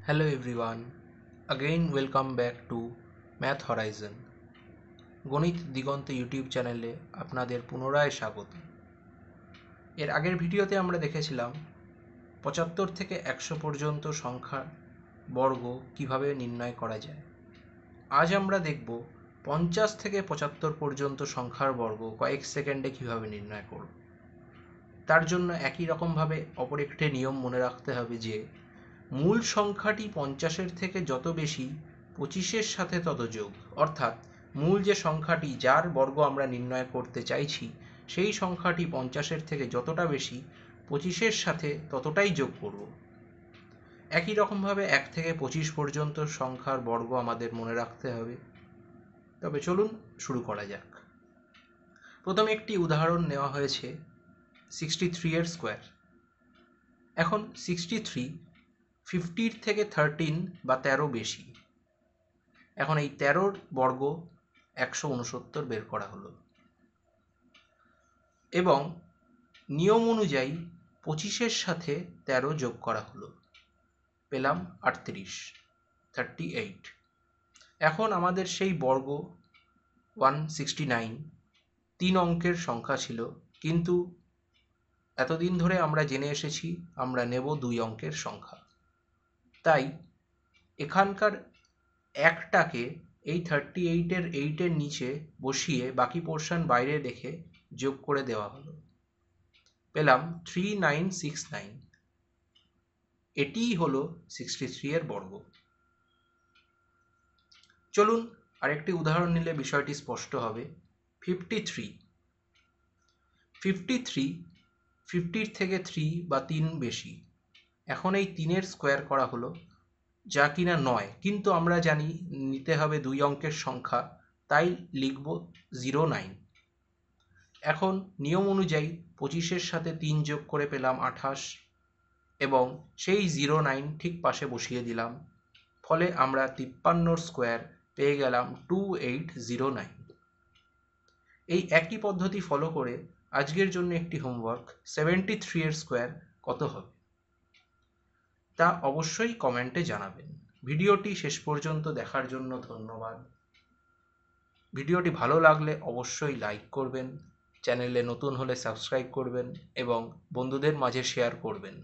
Hello everyone, again welcome back to Math Horizon. গণিত দিগন্ত YouTube চ্যানেলে আপনাদের পুনরায় স্বাগত। এর আগের ভিডিওতে আমরা দেখেছিলাম 75 থেকে 100 পর্যন্ত সংখ্যার বর্গ কিভাবে নির্ণয় করা যায়। আজ আমরা দেখব 50 থেকে 75 পর্যন্ত সংখ্যার বর্গ কয়েক সেকেন্ডে কিভাবে নির্ণয় করব। তার জন্য একই রকমভাবে অপর একটি নিয়ম মনে রাখতে হবে যে মূল সংখ্যাটি 50-এর থেকে যত বেশি 25-এর সাথে তত যোগ, অর্থাৎ মূল যে সংখ্যাটি যার বর্গ আমরা নির্ণয় করতে চাইছি সেই সংখ্যাটি 50-এর থেকে যতটা বেশি 25-এর সাথে ততটাই যোগ করব। একই রকমভাবে 1 থেকে 25 পর্যন্ত সংখ্যার বর্গ আমাদের মনে রাখতে হবে। তবে চলুন শুরু করা যাক। প্রথমে একটি উদাহরণ নেওয়া হয়েছে 63 এর স্কোয়ার। এখন 63 50 থেকে 13 বা 13 বেশি। এখন এই 13-র বর্গ 169 বের করা হলো এবং নিয়ম অনুযায়ী 25-এর সাথে 13 যোগ করা হলো, পেলাম 38। এখন আমাদের সেই বর্গ 169 তিন অঙ্কের সংখ্যা ছিল, কিন্তু এতদিন ধরে আমরা জেনে এসেছি আমরা নেব 2 অঙ্কের সংখ্যা। তাই এখানকার একটাকে এই 38-এর 8-এর নিচে বসিয়ে বাকি পোর্শন বাইরে রেখে যোগ করে দেওয়া হলো, পেলাম 3969। এটিই হলো 63 এর বর্গ। চলুন আরেকটি উদাহরণ নিলে বিষয়টি স্পষ্ট হবে। 53 50-র থেকে 3 বা 3 বেশি। এখন এই 3-এর স্কোয়ার করা হলো, যা কিনা নয়, কিন্তু আমরা জানি নিতে হবে 2 অঙ্কের সংখ্যা, তাই লিখব 09। এখন নিয়ম অনুযায়ী 25-এর সাথে 3 যোগ করে পেলাম 28 এবং সেই 09 ঠিক পাশে বসিয়ে দিলাম, ফলে আমরা 53-র স্কোয়ার পেয়ে গেলাম 2809। এই একই পদ্ধতি ফলো করে আজকের জন্য একটি হোমওয়ার্ক, 73 এর স্কোয়ার কত হবে তা অবশ্যই কমেন্টে জানাবেন। ভিডিওটি শেষ পর্যন্ত দেখার জন্য ধন্যবাদ। ভিডিওটি ভালো লাগলে অবশ্যই লাইক করবেন, চ্যানেলে নতুন হলে সাবস্ক্রাইব করবেন এবং বন্ধুদের মাঝে শেয়ার করবেন।